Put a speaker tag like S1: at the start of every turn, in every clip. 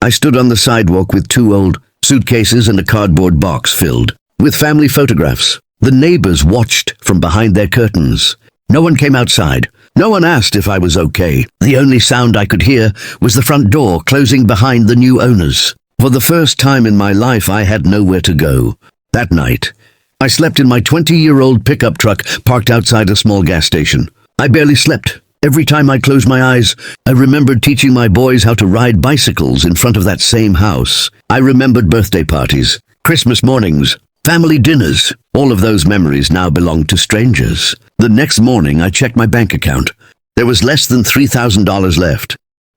S1: I stood on the sidewalk with 2 old suitcases and a cardboard box filled with family photographs. The neighbors watched from behind their curtains. No one came outside. No one asked if I was okay. The only sound I could hear was the front door closing behind the new owners. For the first time in my life, I had nowhere to go. That night, I slept in my 20-year-old pickup truck parked outside a small gas station. I barely slept. Every time I closed my eyes, I remembered teaching my boys how to ride bicycles in front of that same house. I remembered birthday parties, Christmas mornings, family dinners. All of those memories now belong to strangers. The next morning, I checked my bank account. There was less than $3,000 left.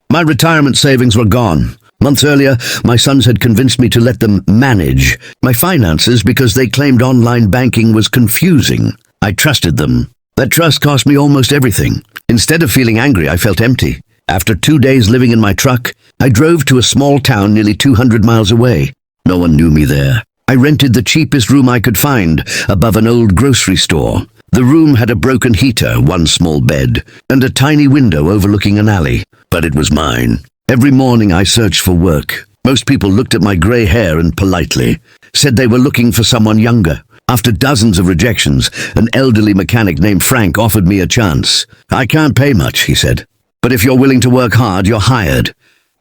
S1: My retirement savings were gone. Months earlier, my sons had convinced me to let them manage my finances because they claimed online banking was confusing. I trusted them. That trust cost me almost everything. Instead of feeling angry, I felt empty. After 2 days living in my truck, I drove to a small town nearly 200 miles away. No one knew me there. I rented the cheapest room I could find above an old grocery store. The room had a broken heater, 1 small bed, and a tiny window overlooking an alley. But it was mine. Every morning I searched for work. Most people looked at my gray hair and politely said they were looking for someone younger. After dozens of rejections, an elderly mechanic named Frank offered me a chance. "I can't pay much," he said, "but if you're willing to work hard, you're hired."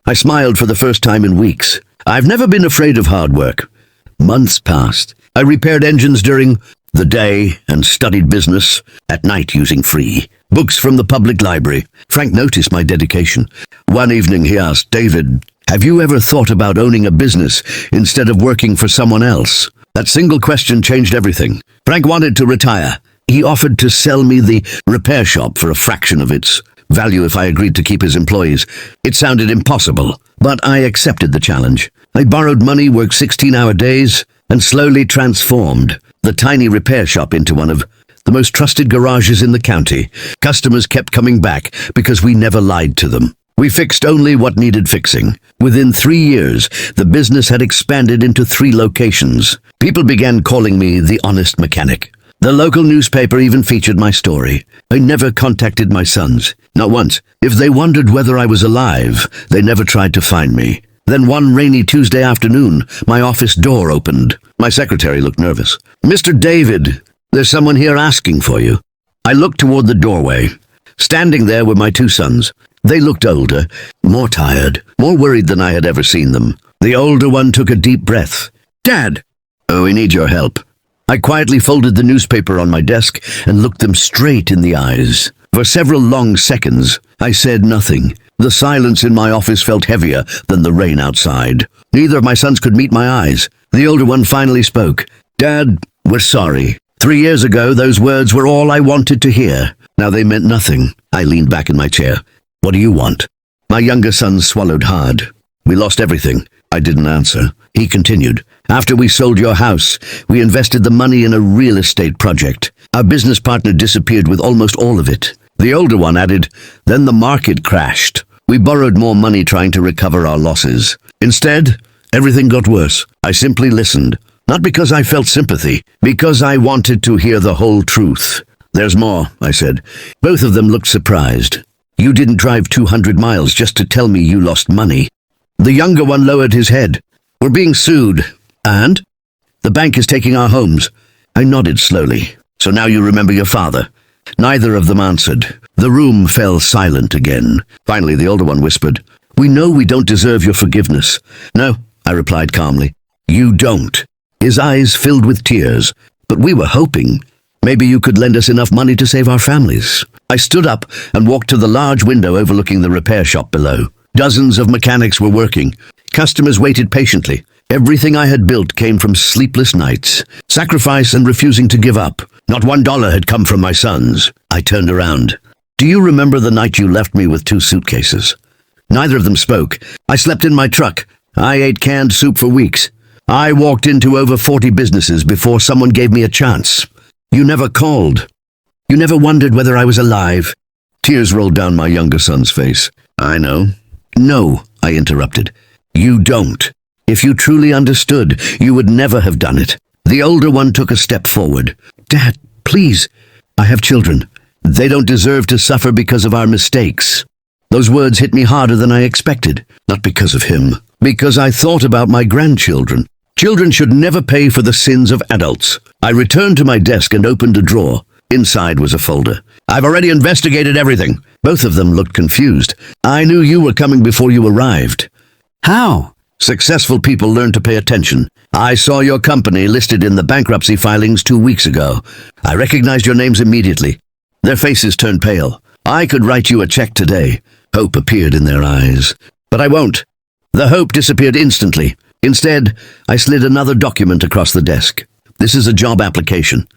S1: I smiled for the first time in weeks. I've never been afraid of hard work. Months passed. I repaired engines during the day and studied business at night using free books from the public library. Frank noticed my dedication. One evening he asked, "David, have you ever thought about owning a business instead of working for someone else?" That single question changed everything. Frank wanted to retire. He offered to sell me the repair shop for a fraction of its value if I agreed to keep his employees. It sounded impossible, but I accepted the challenge. I borrowed money, worked 16-hour days, and slowly transformed the tiny repair shop into one of the most trusted garages in the county. Customers kept coming back because we never lied to them. We fixed only what needed fixing. Within 3 years, the business had expanded into 3 locations. People began calling me the honest mechanic. The local newspaper even featured my story. I never contacted my sons, not once. If they wondered whether I was alive, they never tried to find me. Then one rainy Tuesday afternoon, my office door opened. My secretary looked nervous. "Mr. David, there's someone here asking for you." I looked toward the doorway. Standing there were my 2 sons. They looked older, more tired, more worried than I had ever seen them. The older one took a deep breath. "Dad!" "Oh, we need your help." I quietly folded the newspaper on my desk and looked them straight in the eyes. For several long seconds, I said nothing. The silence in my office felt heavier than the rain outside. Neither of my sons could meet my eyes. The older one finally spoke. "Dad, we're sorry. 3 years ago, those words were all I wanted to hear. Now they meant nothing." I leaned back in my chair. "What do you want?" My younger son swallowed hard. "We lost everything." I didn't answer. He continued. "After we sold your house, we invested the money in a real estate project. Our business partner disappeared with almost all of it." The older one added, "Then the market crashed. We borrowed more money trying to recover our losses. Instead, everything got worse." I simply listened. Not because I felt sympathy, because I wanted to hear the whole truth. "There's more," I said. Both of them looked surprised. "You didn't drive 200 miles just to tell me you lost money." The younger one lowered his head. "We're being sued." "And?" "The bank is taking our homes." I nodded slowly. "So now you remember your father?" Neither of them answered. The room fell silent again. Finally, the older one whispered, "We know we don't deserve your forgiveness." "No," I replied calmly. "You don't." His eyes filled with tears. "But we were hoping. Maybe you could lend us enough money to save our families." I stood up and walked to the large window overlooking the repair shop below. Dozens of mechanics were working. Customers waited patiently. Everything I had built came from sleepless nights, sacrifice and refusing to give up. Not $1 had come from my sons. I turned around. "Do you remember the night you left me with 2 suitcases?" Neither of them spoke. I slept in my truck. I ate canned soup for weeks. I walked into over 40 businesses before someone gave me a chance. You never called. You never wondered whether I was alive. Tears rolled down my younger son's face. "I know." "No," I interrupted. "You don't. If you truly understood, you would never have done it." The older one took a step forward. "Dad, please. I have children. They don't deserve to suffer because of our mistakes." Those words hit me harder than I expected. Not because of him, Because I thought about my grandchildren. Children should never pay for the sins of adults. I returned to my desk and opened a drawer. Inside was a folder. I've already investigated everything. Both of them looked confused. I knew you were coming before you arrived.
S2: How?
S1: Successful people learn to pay attention. I saw your company listed in the bankruptcy filings 2 weeks ago. I recognized your names immediately. Their faces turned pale. I could write you a check today. Hope appeared in their eyes. But I won't. The hope disappeared instantly. Instead, I slid another document across the desk. This is a job application.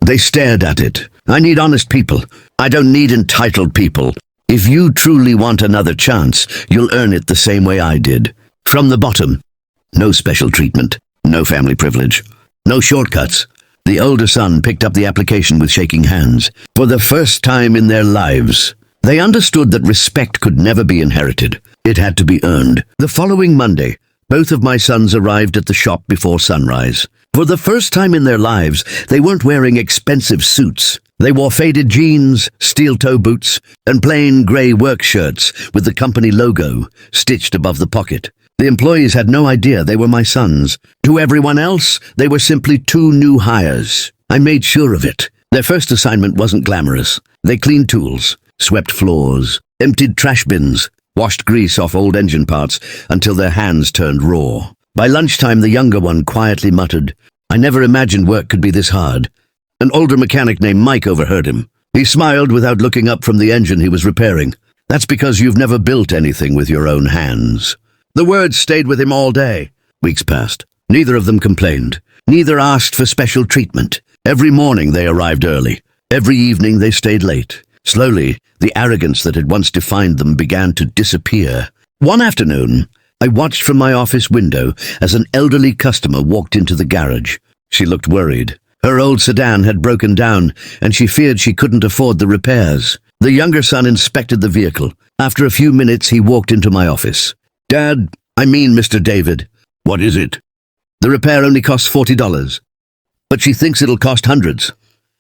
S1: They stared at it. I need honest people. I don't need entitled people. If you truly want another chance, you'll earn it the same way I did. From the bottom. No special treatment. No family privilege. No shortcuts. The older son picked up the application with shaking hands. For the first time in their lives, they understood that respect could never be inherited. It had to be earned. The following Monday, both of my sons arrived at the shop before sunrise. For the first time in their lives, they weren't wearing expensive suits. They wore faded jeans, steel-toe boots, and plain grey work shirts with the company logo stitched above the pocket. The employees had no idea they were my sons. To everyone else, they were simply 2 new hires. I made sure of it. Their first assignment wasn't glamorous. They cleaned tools, swept floors, emptied trash bins, washed grease off old engine parts until their hands turned raw. By lunchtime, the younger one quietly muttered, "I never imagined work could be this hard." An older mechanic named Mike overheard him. He smiled without looking up from the engine he was repairing. "That's because you've never built anything with your own hands." The words stayed with him all day. Weeks passed. Neither of them complained. Neither asked for special treatment. Every morning they arrived early. Every evening they stayed late. Slowly, the arrogance that had once defined them began to disappear. One afternoon, I watched from my office window as an elderly customer walked into the garage. She looked worried. Her old sedan had broken down, and she feared she couldn't afford the repairs. The younger son inspected the vehicle. After a few minutes, he walked into my office. "Dad, I mean Mr. David." "What is it?" "The repair only costs $40. But she thinks it'll cost hundreds."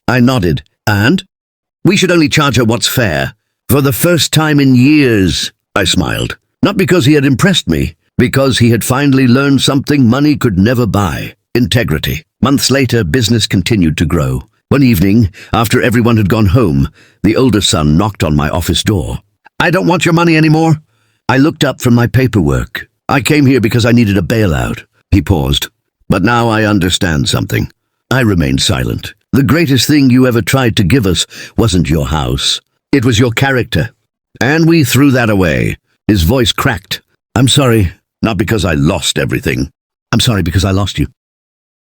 S1: I nodded. "And?" "We should only charge her what's fair." "For the first time in years," I smiled. Not because he had impressed me, because he had finally learned something money could never buy: integrity. Months later, business continued to grow. One evening, after everyone had gone home, the older son knocked on my office door. "I don't want your money anymore." I looked up from my paperwork. "I came here because I needed a bailout." He paused. "But now I understand something." I remained silent. "The greatest thing you ever tried to give us wasn't your house. It was your character. And we threw that away." His voice cracked. "I'm sorry, not because I lost everything. I'm sorry because I lost you."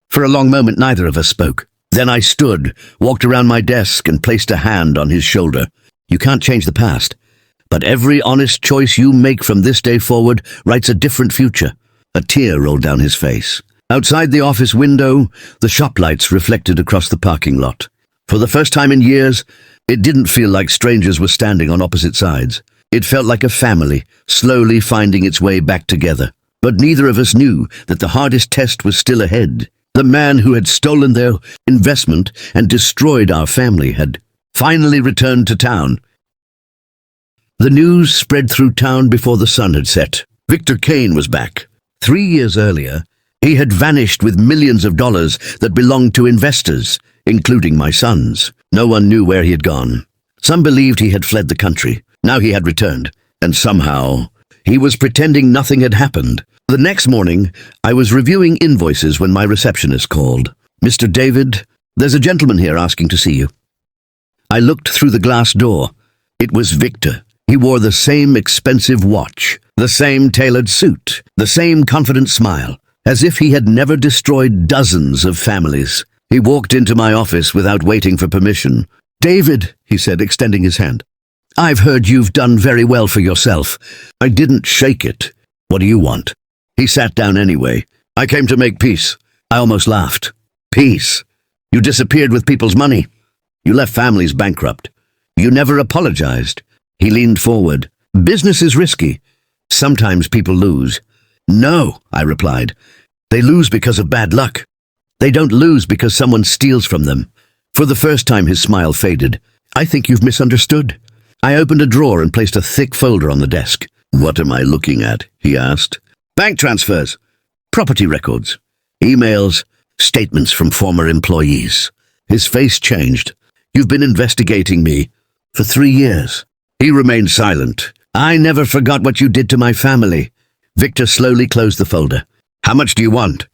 S1: For a long moment, neither of us spoke. Then I stood, walked around my desk, and placed a hand on his shoulder. "You can't change the past. But every honest choice you make from this day forward writes a different future." A tear rolled down his face. Outside the office window, the shop lights reflected across the parking lot. For the first time in years, it didn't feel like strangers were standing on opposite sides. It felt like a family, slowly finding its way back together. But neither of us knew that the hardest test was still ahead. The man who had stolen their investment and destroyed our family had finally returned to town. The news spread through town before the sun had set. Victor Kane was back. 3 years earlier, he had vanished with millions of dollars that belonged to investors, including my sons. No one knew where he had gone. Some believed he had fled the country. Now he had returned, and somehow he was pretending nothing had happened. The next morning, I was reviewing invoices when my receptionist called. "Mr. David, there's a gentleman here asking to see you." I looked through the glass door. It was Victor. He wore the same expensive watch, the same tailored suit, the same confident smile, as if he had never destroyed dozens of families. He walked into my office without waiting for permission. "David," he said, extending his hand, "I've heard you've done very well for yourself." I didn't shake it. "What do you want?" He sat down anyway. "I came to make peace." I almost laughed. "Peace? You disappeared with people's money. You left families bankrupt. You never apologized." He leaned forward. "Business is risky. Sometimes people lose." "No," I replied. "They lose because of bad luck. They don't lose because someone steals from them." For the first time, his smile faded. "I think you've misunderstood." I opened a drawer and placed a thick folder on the desk. "What am I looking at?" he asked. Bank transfers, property records, emails, statements from former employees. His face changed. You've been investigating me for 3 years. He remained silent. I never forgot what you did to my family. Victor slowly closed the folder. How much do you want?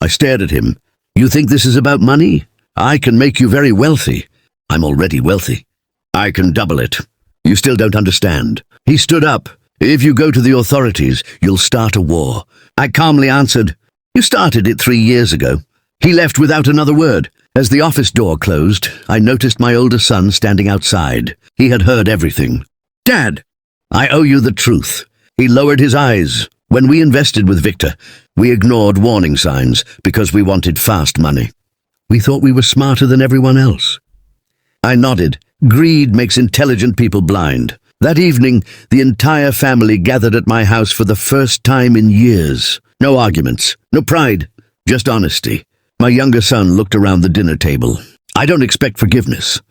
S1: I stared at him. You think this is about money? I can make you very wealthy. I'm already wealthy. I can double it. You still don't understand. He stood up. If you go to the authorities, you'll start a war. I calmly answered, You started it 3 years ago. He left without another word. As the office door closed, I noticed my older son standing outside. He had heard everything. Dad, I owe you the truth. He lowered his eyes. When we invested with Victor, we ignored warning signs because we wanted fast money. We thought we were smarter than everyone else. I nodded. Greed makes intelligent people blind. That evening, the entire family gathered at my house for the first time in years. No arguments, no pride, just honesty. My younger son looked around the dinner table. I don't expect forgiveness.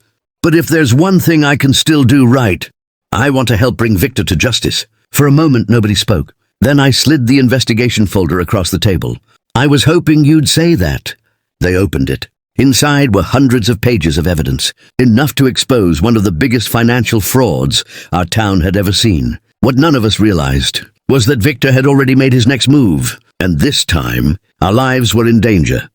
S1: But if there's one thing I can still do right, I want to help bring Victor to justice. For a moment, nobody spoke. Then I slid the investigation folder across the table. I was hoping you'd say that. They opened it. Inside were hundreds of pages of evidence, enough to expose one of the biggest financial frauds our town had ever seen. What none of us realized was that Victor had already made his next move, and this time, our lives were in danger.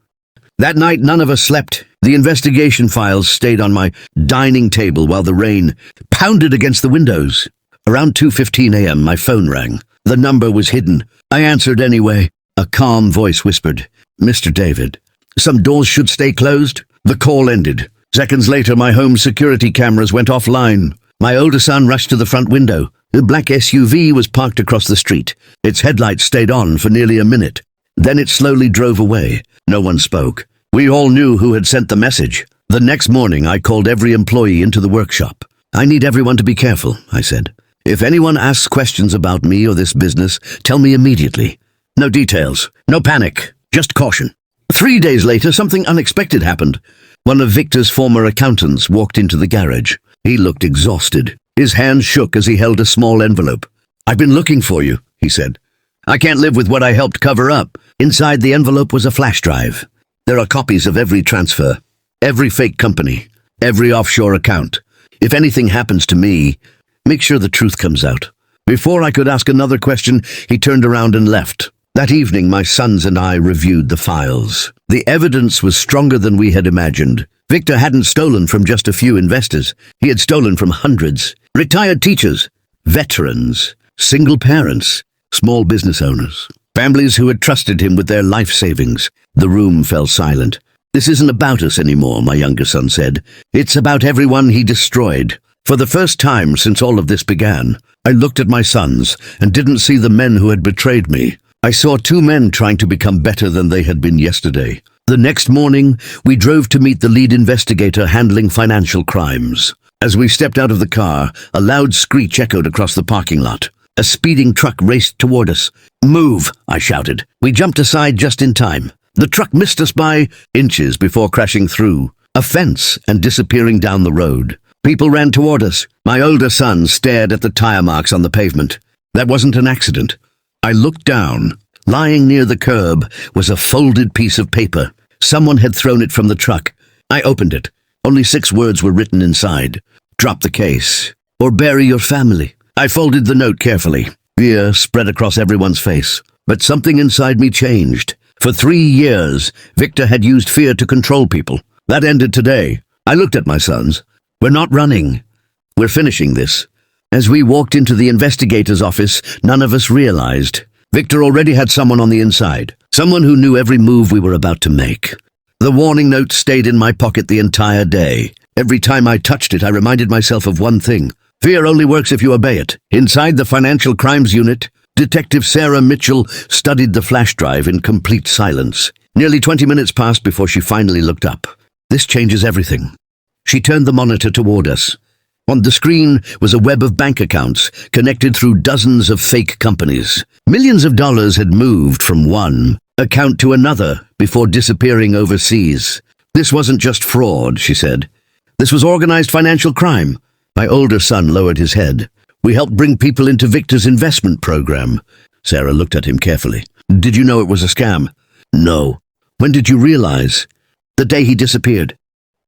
S1: That night, none of us slept. The investigation files stayed on my dining table while the rain pounded against the windows. Around 2:15 a.m., my phone rang. The number was hidden. I answered anyway. A calm voice whispered, Mr. David, some doors should stay closed. The call ended. Seconds later, my home security cameras went offline. My older son rushed to the front window. The black SUV was parked across the street. Its headlights stayed on for nearly a minute. Then it slowly drove away. No one spoke. We all knew who had sent the message. The next morning, I called every employee into the workshop. I need everyone to be careful, I said. If anyone asks questions about me or this business, tell me immediately. No details, no panic, just caution. 3 days later, something unexpected happened. One of Victor's former accountants walked into the garage. He looked exhausted. His hand shook as he held a small envelope. I've been looking for you, he said. I can't live with what I helped cover up. Inside the envelope was a flash drive. There are copies of every transfer, every fake company, every offshore account. If anything happens to me, make sure the truth comes out. Before I could ask another question, he turned around and left. That evening, my sons and I reviewed the files. The evidence was stronger than we had imagined. Victor hadn't stolen from just a few investors. He had stolen from hundreds. Retired teachers, veterans, single parents, small business owners, families who had trusted him with their life savings. The room fell silent. This isn't about us anymore, my younger son said. It's about everyone he destroyed. For the first time since all of this began, I looked at my sons and didn't see the men who had betrayed me. I saw 2 men trying to become better than they had been yesterday. The next morning, we drove to meet the lead investigator handling financial crimes. As we stepped out of the car, a loud screech echoed across the parking lot. A speeding truck raced toward us. Move, I shouted. We jumped aside just in time. The truck missed us by inches before crashing through a fence and disappearing down the road. People ran toward us. My older son stared at the tire marks on the pavement. That wasn't an accident. I looked down. Lying near the curb was a folded piece of paper. Someone had thrown it from the truck. I opened it. Only 6 words were written inside. Drop the case, or bury your family. I folded the note carefully. Fear spread across everyone's face. But something inside me changed. For 3 years, Victor had used fear to control people. That ended today. I looked at my sons. We're not running. We're finishing this. As we walked into the investigator's office, none of us realized. Victor already had someone on the inside. Someone who knew every move we were about to make. The warning note stayed in my pocket the entire day. Every time I touched it, I reminded myself of one thing. Fear only works if you obey it. Inside the Financial Crimes Unit, Detective Sarah Mitchell studied the flash drive in complete silence. Nearly 20 minutes passed before she finally looked up. This changes everything. She turned the monitor toward us. On the screen was a web of bank accounts connected through dozens of fake companies. Millions of dollars had moved from one account to another before disappearing overseas. This wasn't just fraud, she said. This was organized financial crime. My older son lowered his head. We helped bring people into Victor's investment program. Sarah looked at him carefully. Did you know it was a scam? No. When did you realize? The day he disappeared.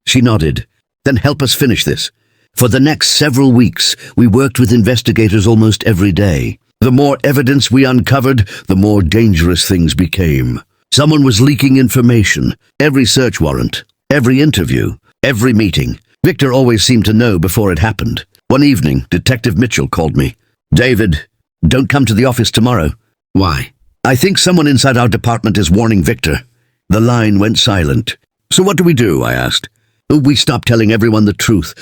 S1: She nodded. Then help us finish this. For the next several weeks, we worked with investigators almost every day. The more evidence we uncovered, the more dangerous things became. Someone was leaking information. Every search warrant, every interview, every meeting. Victor always seemed to know before it happened. One evening, Detective Mitchell called me. David, don't come to the office tomorrow. Why? I think someone inside our department is warning Victor. The line went silent. So what do? I asked. We stopped telling everyone the truth.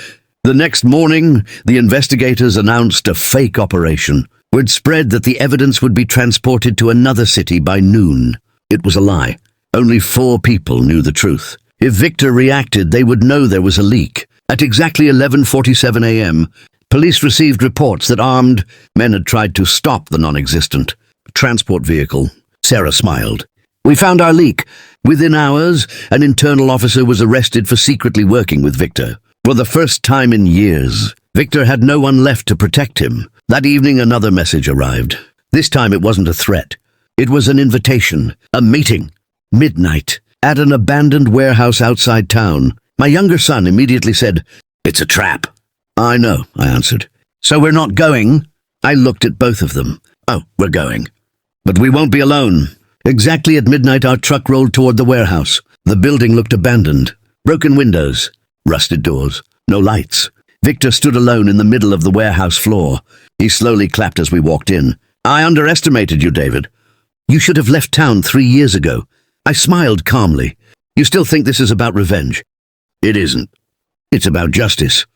S1: The next morning, the investigators announced a fake operation. Word spread that the evidence would be transported to another city by noon. It was a lie. Only 4 people knew the truth. If Victor reacted, they would know there was a leak. At exactly 11:47 a.m., police received reports that armed men had tried to stop the non-existent transport vehicle. Sarah smiled. We found our leak. Within hours, an internal officer was arrested for secretly working with Victor. For the first time in years, Victor had no one left to protect him. That evening, another message arrived. This time it wasn't a threat. It was an invitation, a meeting. Midnight, at an abandoned warehouse outside town. My younger son immediately said, "It's a trap." I know, I answered. So we're not going? I looked at both of them. Oh, we're going. But we won't be alone. Exactly at midnight, our truck rolled toward the warehouse. The building looked abandoned. Broken windows, rusted doors, no lights. Victor stood alone in the middle of the warehouse floor. He slowly clapped as we walked in. I underestimated you, David. You should have left town 3 years ago. I smiled calmly. You still think this is about revenge? It isn't. It's about justice.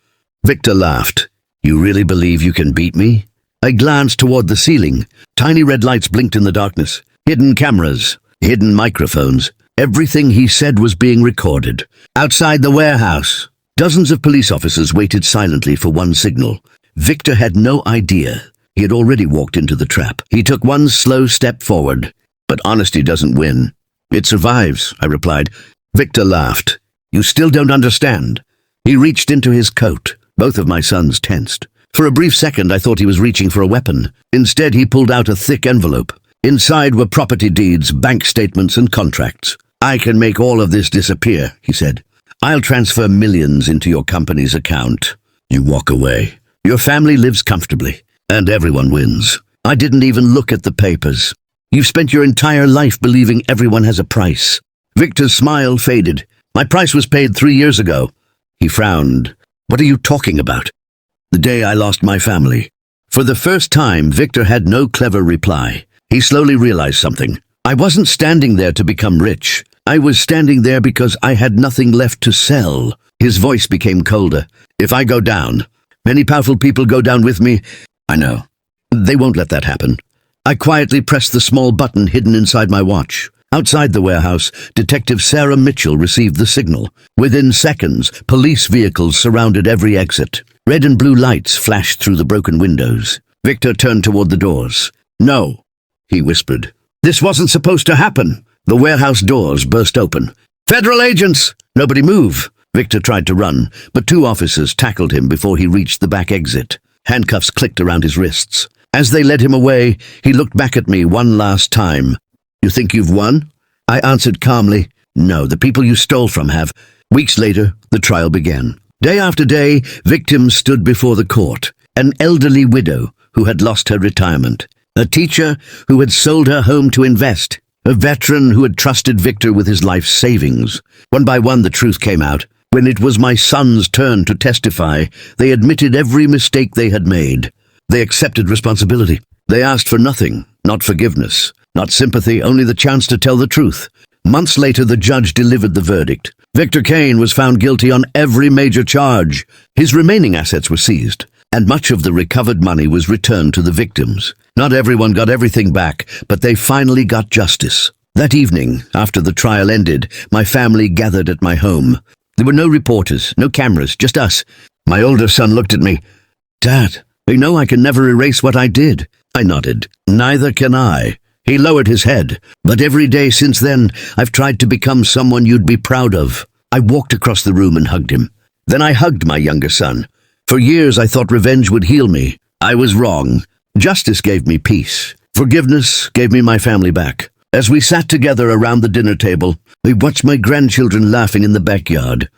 S1: Victor laughed. You really believe you can beat me? I glanced toward the ceiling. Tiny red lights blinked in the darkness. Hidden cameras, hidden microphones. Everything he said was being recorded. Outside the warehouse, dozens of police officers waited silently for one signal. Victor had no idea. He had already walked into the trap. He took one slow step forward. But honesty doesn't win. It survives, I replied. Victor laughed. You still don't understand. He reached into his coat. Both of my sons tensed. For a brief second, I thought he was reaching for a weapon. Instead, he pulled out a thick envelope. Inside were property deeds, bank statements, and contracts. I can make all of this disappear, he said. I'll transfer millions into your company's account. You walk away. Your family lives comfortably, and everyone wins. I didn't even look at the papers. You've spent your entire life believing everyone has a price. Victor's smile faded. My price was paid 3 years ago. He frowned. What are you talking about? The day I lost my family. For the first time, Victor had no clever reply. He slowly realized something. I wasn't standing there to become rich. I was standing there because I had nothing left to sell. His voice became colder. If I go down, many powerful people go down with me. I know. They won't let that happen. I quietly pressed the small button hidden inside my watch. Outside the warehouse, Detective Sarah Mitchell received the signal. Within seconds, police vehicles surrounded every exit. Red and blue lights flashed through the broken windows. Victor turned toward the doors. No, he whispered. This wasn't supposed to happen. The warehouse doors burst open. Federal agents! Nobody move! Victor tried to run, but 2 officers tackled him before he reached the back exit. Handcuffs clicked around his wrists. As they led him away, he looked back at me one last time. You think you've won? I answered calmly. No, the people you stole from have. Weeks later, the trial began. Day after day, victims stood before the court. An elderly widow who had lost her retirement. A teacher who had sold her home to invest. A veteran who had trusted Victor with his life's savings. One by one, the truth came out. When it was my son's turn to testify, they admitted every mistake they had made. They accepted responsibility. They asked for nothing, not forgiveness, not sympathy, only the chance to tell the truth. Months later, the judge delivered the verdict. Victor Kane was found guilty on every major charge. His remaining assets were seized, and much of the recovered money was returned to the victims. Not everyone got everything back, but they finally got justice. That evening, after the trial ended, my family gathered at my home. There were no reporters, no cameras, just us. My older son looked at me. Dad, you know I can never erase what I did. I nodded. Neither can I. He lowered his head. But every day since then, I've tried to become someone you'd be proud of. I walked across the room and hugged him. Then I hugged my younger son. For years I thought revenge would heal me. I was wrong. Justice gave me peace. Forgiveness gave me my family back. As we sat together around the dinner table, we watched my grandchildren laughing in the backyard.